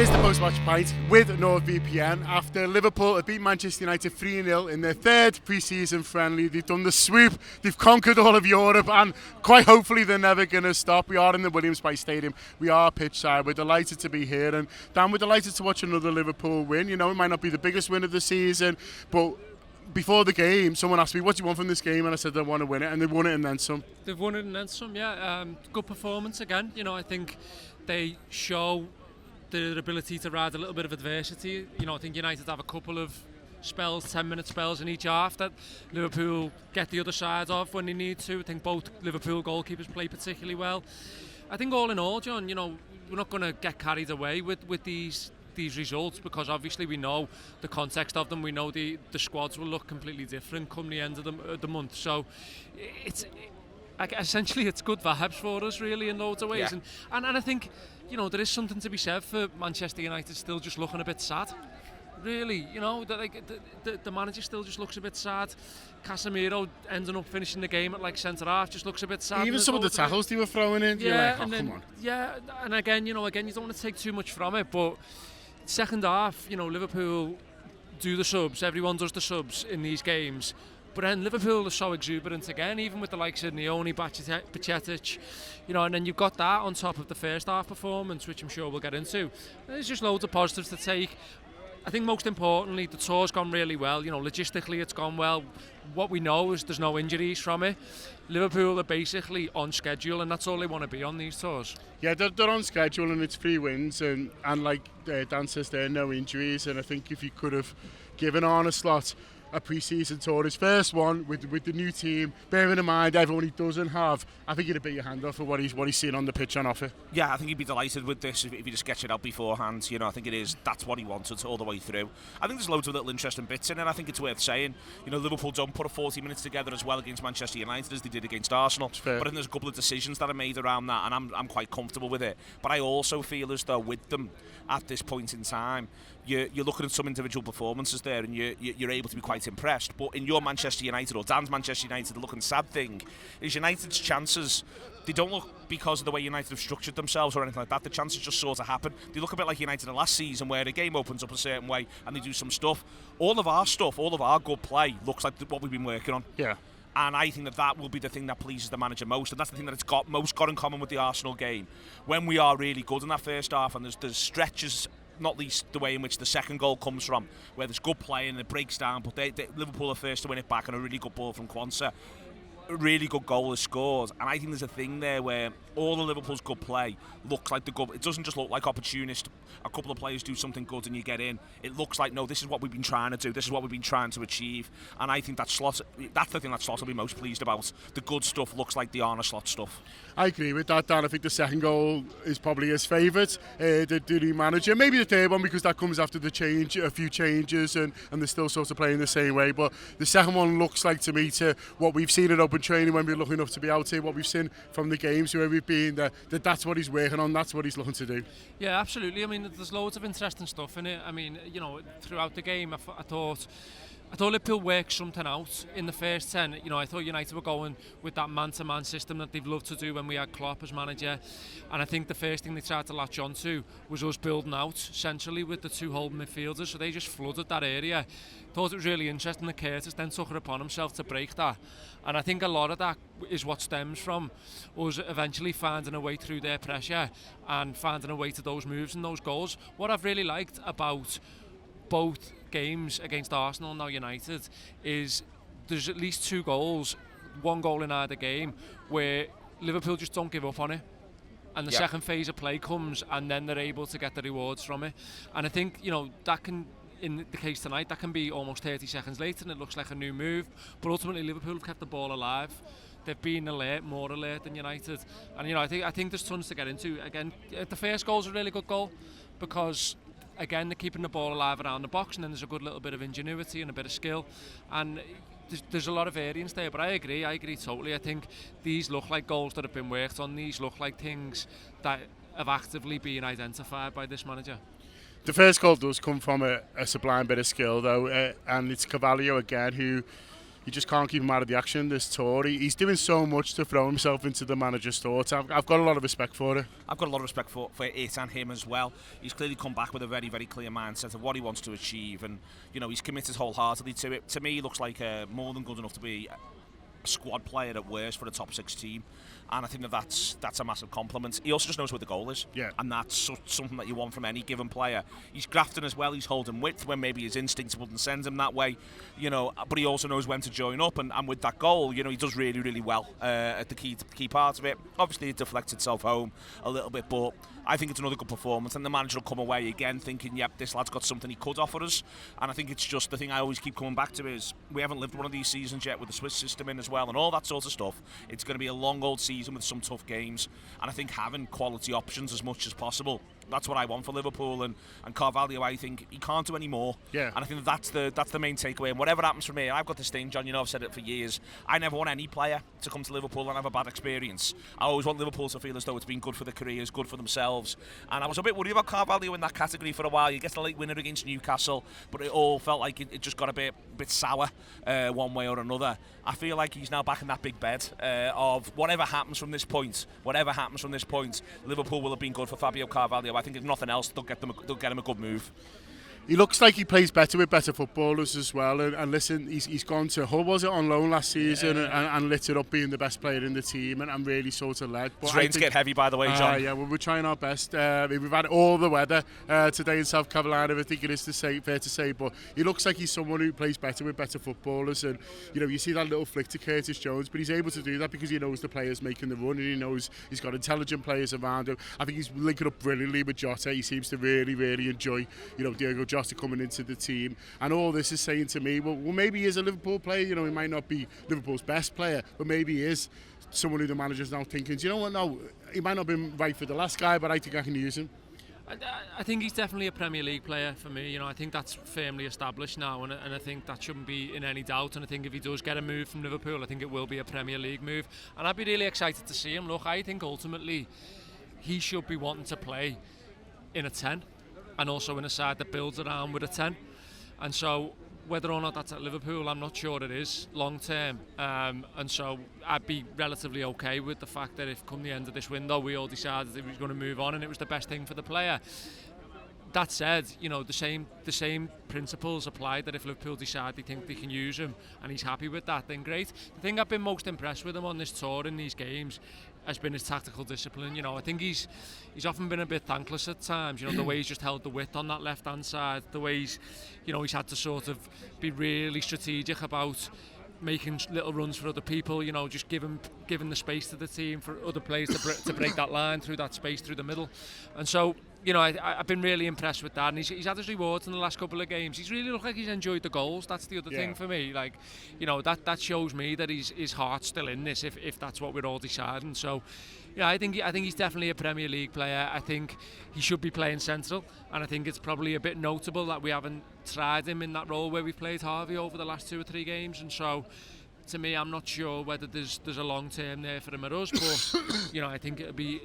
is the post-match pint with NordVPN after Liverpool have beat Manchester United 3-0 in their third pre-season friendly. They've done the swoop, they've conquered all of Europe, and quite hopefully they're never going to stop. We are in the Williams-Bright Stadium, we are pitch side, we're delighted to be here, and Dan, we're delighted to watch another Liverpool win. You know, it might not be the biggest win of the season, but before the game, someone asked me, what do you want from this game? And I said, I want to win it, and they won it and then some. They've won it and then some, yeah. Good performance again. You know, I think they show their ability to ride a little bit of adversity. You know, I think United have a couple of spells, 10-minute spells in each half that Liverpool get the other side of when they need to. I think both Liverpool goalkeepers play particularly well. I think all in all, John, you know, we're not going to get carried away with these results, because obviously we know the context of them. We know the squads will look completely different come the end of the month. So it's essentially it's good vibes for us, really, in loads of ways. Yeah. And I think, you know, there is something to be said for Manchester United still just looking a bit sad. Really, you know, the manager still just looks a bit sad. Casemiro ending up finishing the game at like centre half just looks a bit sad. Even some of the tackles they were throwing in, you're like, come on. Yeah, and again, you don't want to take too much from it, but second half, you know, Liverpool do the subs, everyone does the subs in these games. But then Liverpool are so exuberant again, even with the likes of Nioni, Bajcetic, you know, and then you've got that on top of the first half performance, which I'm sure we'll get into. There's just loads of positives to take. I think most importantly, the tour's gone really well. You know, logistically it's gone well. What we know is there's no injuries from it. Liverpool are basically on schedule, and that's all they want to be on these tours. Yeah, they're on schedule, and it's 3 wins, and like Dan says, there are no injuries. And I think if you could have given Arne Slot a pre-season tour, his first one with the new team, bearing in mind everyone he doesn't have, I think he'd have bit your hand off for what he's seen on the pitch on offer. Yeah, I think he'd be delighted with this if he just sketch it out beforehand. You know, I think that's what he wanted all the way through. I think there's loads of little interesting bits in it. I think it's worth saying, you know, Liverpool don't put a 40 minutes together as well against Manchester United as they did against Arsenal. But I think there's a couple of decisions that are made around that, and I'm quite comfortable with it. But I also feel as though with them at this point in time, you're looking at some individual performances there, and you're able to be quite impressed. But in your Manchester United, or Dan's Manchester United, the looking sad thing is United's chances, they don't look, because of the way United have structured themselves or anything like that, the chances just sort of happen. They look a bit like United in last season, where the game opens up a certain way and they do some stuff. All of our good play looks like what we've been working on. Yeah. And I think that will be the thing that pleases the manager most, and that's the thing that it's got in common with the Arsenal game. When we are really good in that first half, and there's stretches, not least the way in which the second goal comes from, where there's good play and it breaks down, but Liverpool are first to win it back, and a really good ball from Kwanzaa. A really good goal is scored, and I think there's a thing there where all of Liverpool's good play looks like the good. It doesn't just look like opportunist. A couple of players do something good and you get in. It looks like, no, this is what we've been trying to do. This is what we've been trying to achieve. And I think that's the thing that Slot will be most pleased about. The good stuff looks like the Arne Slot stuff. I agree with that, Dan. I think the second goal is probably his favourite, the new manager. Maybe the third one, because that comes after a few changes, and they're still sort of playing the same way. But the second one looks like, to me, to what we've seen at open training when we're lucky enough to be out here, what we've seen from the games where we've been, that's what he's working on, that's what he's looking to do. Yeah, absolutely. I mean, there's loads of interesting stuff in it. I mean, you know, throughout the game, I thought Liverpool worked something out in the first 10. You know, I thought United were going with that man-to-man system that they've loved to do when we had Klopp as manager. And I think the first thing they tried to latch on to was us building out centrally with the two holding midfielders. So they just flooded that area. Thought it was really interesting that Curtis then took it upon himself to break that. And I think a lot of that is what stems from us eventually finding a way through their pressure and finding a way to those moves and those goals. What I've really liked about both games against Arsenal and now United is there's at least 2 goals, 1 goal in either game, where Liverpool just don't give up on it, and the second phase of play comes, and then they're able to get the rewards from it. And I think, you know, that can, in the case tonight, that can be almost 30 seconds later and it looks like a new move, but ultimately Liverpool have kept the ball alive. They've been more alert than United, and you know, I think there's tons to get into. Again, the first goal's a really good goal, because again, they're keeping the ball alive around the box, and then there's a good little bit of ingenuity and a bit of skill, and there's a lot of variance there. But I agree totally. I think these look like goals that have been worked on. These look like things that have actively been identified by this manager. The first goal does come from a sublime bit of skill, though, and it's Carvalho again who you just can't keep him out of the action this tour. He's doing so much to throw himself into the manager's thoughts. I've got a lot of respect for it. I've got a lot of respect for it and him as well. He's clearly come back with a very, very clear mindset of what he wants to achieve, and he's committed wholeheartedly to it. To me, he looks like more than good enough to be a squad player at worst for a top 6 team, and I think that's a massive compliment. He also just knows where the goal is, and that's something that you want from any given player. He's grafting as well. He's holding width when maybe his instincts wouldn't send him that way, but he also knows when to join up, and with that goal, he does really, really well at the key part of it. Obviously it deflects itself home a little bit, but I think it's another good performance, and the manager will come away again thinking, yep, this lad's got something he could offer us. And I think it's just the thing I always keep coming back to is we haven't lived one of these seasons yet with the Swiss system in as well and all that sort of stuff. It's going to be a long old season with some tough games, and I think having quality options as much as possible, that's what I want for Liverpool. And Carvalho, I think he can't do any more. And I think that's the main takeaway. And whatever happens from here, I've got this thing, John, I've said it for years, I never want any player to come to Liverpool and have a bad experience. I always want Liverpool to feel as though it's been good for their careers, good for themselves. And I was a bit worried about Carvalho in that category for a while. He gets the late winner against Newcastle, but it all felt like it just got a bit sour one way or another. I feel like he's now back in that big bed of whatever happens from this point, Liverpool will have been good for Fabio Carvalho. I think if nothing else, they'll get him a good move. He looks like he plays better with better footballers as well. And listen, he's gone to Hull, was it, on loan last season, and lit it up being the best player in the team and really sort of led. But rains get heavy, by the way, John. Yeah, well, we're trying our best. We've had all the weather today in South Carolina, I think it is fair to say. But he looks like he's someone who plays better with better footballers. And, you see that little flick to Curtis Jones, but he's able to do that because he knows the players making the run, and he knows he's got intelligent players around him. I think he's linking up brilliantly with Jota. He seems to really, really enjoy, Diogo Jota coming into the team, and all this is saying to me, well, maybe he is a Liverpool player. He might not be Liverpool's best player, but maybe he is someone who the manager's now thinking, do you know what, no, he might not have been right for the last guy, but I think I can use him. I think he's definitely a Premier League player for me. I think that's firmly established now, and I think that shouldn't be in any doubt. And I think if he does get a move from Liverpool, I think it will be a Premier League move, and I'd be really excited to see him. Look, I think ultimately he should be wanting to play in a 10, and also in a side that builds around with a 10. And so whether or not that's at Liverpool, I'm not sure it is long term. And so I'd be relatively okay with the fact that if come the end of this window we all decided that we was going to move on and it was the best thing for the player. That said, the same principles apply, that if Liverpool decide they think they can use him and he's happy with that, then great. The thing I've been most impressed with him on this tour in these games has been his tactical discipline. I think he's often been a bit thankless at times. The way he's just held the width on that left-hand side, the way he's had to sort of be really strategic about making little runs for other people, just giving the space to the team for other players to break that line through that space through the middle. And so, I've been really impressed with that, and he's had his rewards in the last couple of games. He's really looked like he's enjoyed the goals. That's the other thing for me. Like, that shows me that his heart's still in this, if that's what we're all deciding. So, I think he's definitely a Premier League player. I think he should be playing central, and I think it's probably a bit notable that we haven't tried him in that role where we've played Harvey over the last 2 or 3 games. And so, to me, I'm not sure whether there's a long term there for him at us, but I think it'll be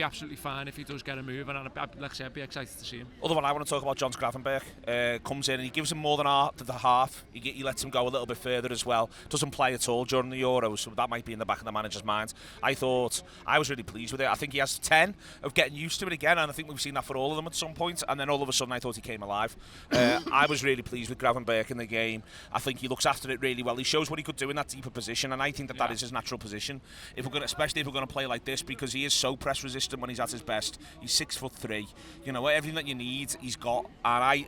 absolutely fine if he does get a move, and like I said, I'd be excited to see him. Other one I want to talk about, John Gravenberch comes in and he gives him more than the half. He lets him go a little bit further as well. Doesn't play at all during the Euros, so that might be in the back of the manager's mind. I was really pleased with it. I think he has 10 of getting used to it again, and I think we've seen that for all of them at some point, and then all of a sudden I thought he came alive. I was really pleased with Gravenberch in the game. I think he looks after it really well. He shows what he could do in that deeper position, and I think that is his natural position. Especially if we're going to play like this, because he is so press resistant when he's at his best. He's 6'3". Everything that you need, he's got. And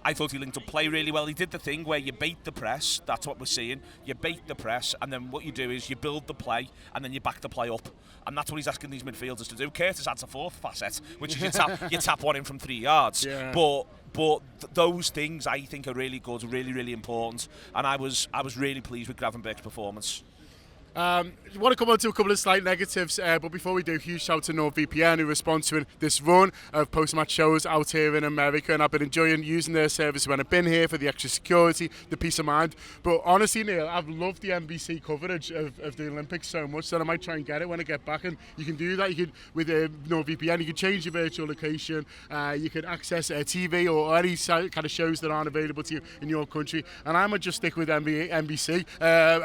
I thought he linked up play really well. He did the thing where you bait the press. That's what we're seeing. You bait the press, and then what you do is you build the play, and then you back the play up. And that's what he's asking these midfielders to do. Curtis adds a 4th facet, which is you tap one in from 3 yards. Yeah. But those things I think are really good, really, really important. And I was really pleased with Gravenberch's performance. I want to come on to a couple of slight negatives, but before we do, huge shout to NordVPN who are sponsoring this run of post-match shows out here in America, and I've been enjoying using their service when I've been here for the extra security, the peace of mind. But honestly, Neil, I've loved the NBC coverage of the Olympics so much that I might try and get it when I get back. And you can do that. You can with NordVPN. You can change your virtual location. You can access TV or any kind of shows that aren't available to you in your country. And I might just stick with NBC.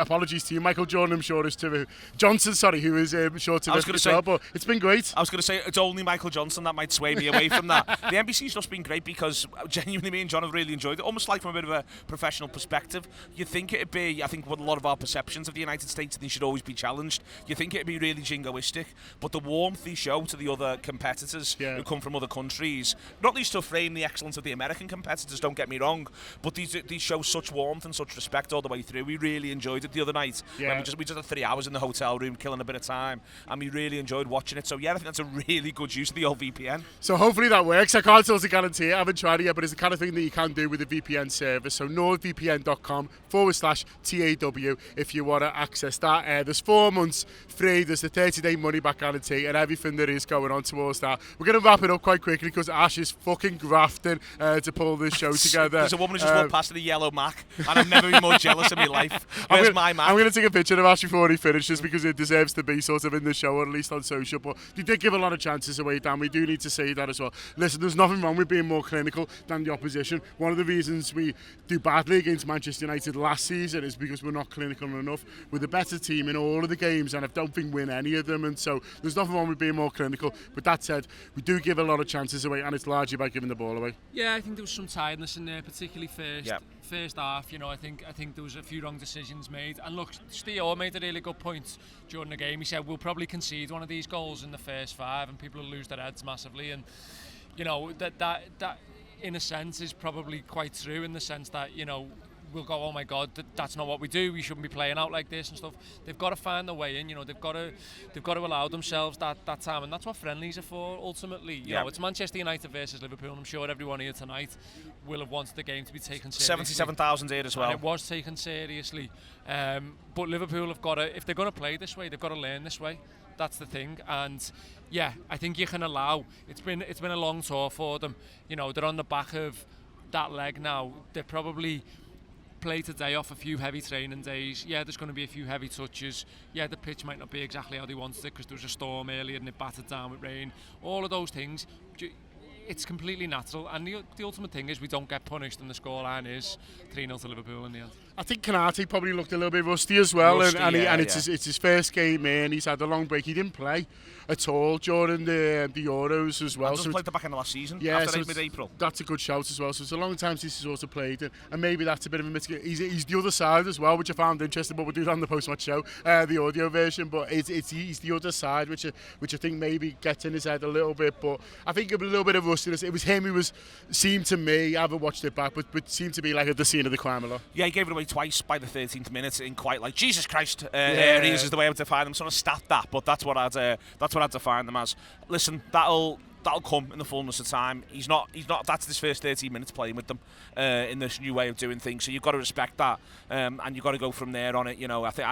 Apologies to you, Michael Jordan. I'm sure is to Johnson. Sorry, who is sure to miss as well. But it's been great. I was going to say it's only Michael Johnson that might sway me away from that. The NBC's just been great because genuinely me and John have really enjoyed it. Almost like from a bit of a professional perspective. You think it'd be, I think, what a lot of our perceptions of the United States, they should always be challenged. You think it'd be really jingoistic, but the warmth they show to the other competitors who come from other countries, not least to frame the excellence of the American competitors, don't get me wrong, but these show such warmth and such respect all the way through. We really enjoyed it the other night. We just had 3 hours in the hotel room, killing a bit of time, and we really enjoyed watching it. So yeah, I think that's a really good use of the old VPN. So hopefully that works. I can't totally guarantee it. I haven't tried it yet, but it's the kind of thing that you can do with the VPN service. So nordvpn.com/TAW if you want to access that. There's 4 months free. There's the 30-day money-back guarantee and everything that is going on towards that. We're going to wrap it up quite quickly because Ash is fucking grafting to pull this show together. There's a woman who just walked past in a yellow Mac, and I've never been more jealous in my life. Where's my Mac? I'm going to take a picture of Ash before he finishes because it deserves to be sort of in the show, or at least on social. But they did give a lot of chances away, Dan. We do need to say that as well. Listen, there's nothing wrong with being more clinical than the opposition. One of the reasons we do badly against Manchester United last season is because we're not clinical enough. We're the better team in all of the games, and I don't think win any of them. And so there's nothing wrong with being more clinical. But that said, we do give a lot of chances away, and it's largely by giving the ball away. Yeah, I think there was some tiredness in there, particularly first half. You know, I think there was a few wrong decisions made. And look, Steve made a really good point during the game. He said we'll probably concede one of these goals in the first 5, and people will lose their heads massively. And you know that in a sense is probably quite true, in the sense that, you know, we'll go, oh my God, that's not what we do. We shouldn't be playing out like this and stuff. They've got to find their way in. You know, they've got to allow themselves that time, and that's what friendlies are for. Ultimately, you know, it's Manchester United versus Liverpool. And I'm sure everyone here tonight will have wanted the game to be taken seriously. 77,000 here as well. And it was taken seriously. But Liverpool have got to, if they're going to play this way, they've got to learn this way. That's the thing. And yeah, I think you can allow. It's been a long tour for them. You know, they're on the back of that leg now. They're probably play today off a few heavy training days. Yeah, there's going to be a few heavy touches. Yeah, the pitch might not be exactly how they wanted it because there was a storm earlier and it battered down with rain. All of those things, it's completely natural. And the ultimate thing is we don't get punished, and the scoreline is 3-0 to Liverpool in the end. I think Konate probably looked a little bit rusty as well, and it's his first game in. He's had a long break. He didn't play at all during the Euros as well. He played the back end of last season, after mid-April. That's a good shout as well. So it's a long time since he's also played, and maybe that's a bit of a mitigation. He's the other side as well, which I found interesting, but we'll do that on the post-match show, the audio version. But he's the other side, which I think maybe gets in his head a little bit. But I think a little bit of rustiness. It was him who seemed to me, I haven't watched it back, but seemed to be like at the scene of the crime a lot. Yeah, he gave it away twice by the 13th minute in quite like Jesus Christ areas is the way I would define them. Sort of stat that, but that's what I'd define them as. Listen, that'll come in the fullness of time. He's not. That's his first 13 minutes playing with them in this new way of doing things. So you've got to respect that, and you've got to go from there on it. You know, I think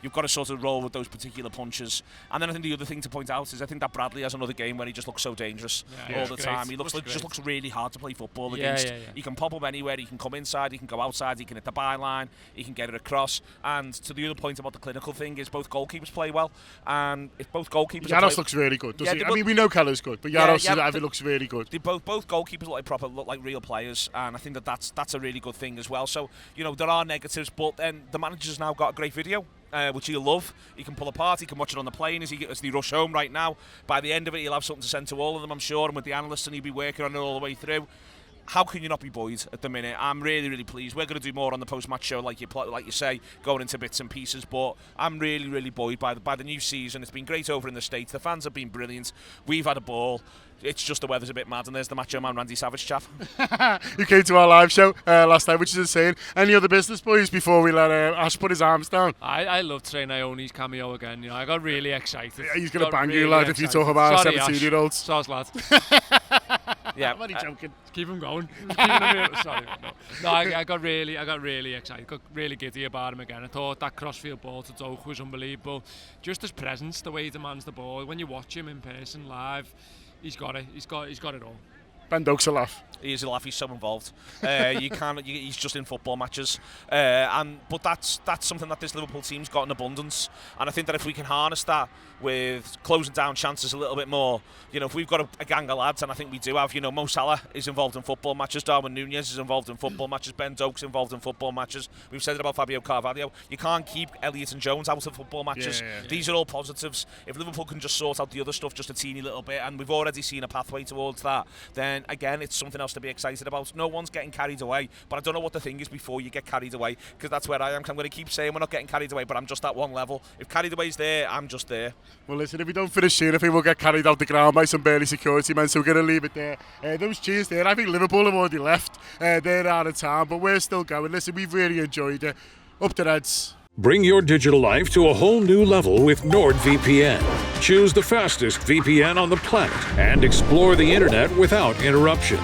you've got to sort of roll with those particular punches. And then I think the other thing to point out is I think that Bradley has another game where he just looks so dangerous all the time. He just looks really hard to play football against. He can pop up anywhere. He can come inside. He can go outside. He can hit the byline. He can get it across. And to the other point about the clinical thing is both goalkeepers play well. And if both goalkeepers, Jaros looks really good, doesn't he? I mean, we know Keller's good, but Jaros looks really good. They both goalkeepers look like real players, and I think that's a really good thing as well. So, you know, there are negatives, but then the manager's now got a great video, which he'll love. He can pull apart, he can watch it on the plane as they rush home right now. By the end of it, he'll have something to send to all of them, I'm sure, and with the analysts, and he'll be working on it all the way through. How can you not be buoyed at the minute? I'm really, really pleased. We're going to do more on the post-match show, like you say, going into bits and pieces. But I'm really, really buoyed by the new season. It's been great over in the States. The fans have been brilliant. We've had a ball. It's just the weather's a bit mad, and there's the Macho Man Randy Savage chap. Who came to our live show last night, which is insane. Any other business, boys, before we let Ash put his arms down? I love Trey Naomi's cameo again. You know, I got really excited. Yeah, he's going to bang you, lad, if you talk about 17-year-olds. Soz, lad. Yeah. I'm only joking. Keep him going. Sorry. No, I got really excited. Got really giddy about him again. I thought that crossfield ball to Doak was unbelievable. Just his presence, the way he demands the ball. When you watch him in person live, he's got it. He's got it all. Ben Doak's a laugh. He is a laugh. He's so involved. He's just in football matches, but that's something that this Liverpool team's got in abundance. And I think that if we can harness that with closing down chances a little bit more, if we've got a gang of lads, and I think we do have, Mo Salah is involved in football matches, Darwin Núñez is involved in football matches, Ben Doak's involved in football matches. We've said it about Fabio Carvalho. You can't keep Elliott and Jones out of football matches. Yeah. These are all positives. If Liverpool can just sort out the other stuff just a teeny little bit, and we've already seen a pathway towards that, then again, it's something else to be excited about. No one's getting carried away, but I don't know what the thing is before you get carried away, because that's where I am. I'm going to keep saying we're not getting carried away, but I'm just at one level. If carried away's there, I'm just there. Well, listen, if we don't finish here, I think we'll get carried out the ground by some burly security men, so we're going to leave it there. Those cheers there, I think Liverpool have already left. They're out of town, but we're still going. Listen, we've really enjoyed it. Up the Reds. Bring your digital life to a whole new level with NordVPN. Choose the fastest VPN on the planet and explore the internet without interruption.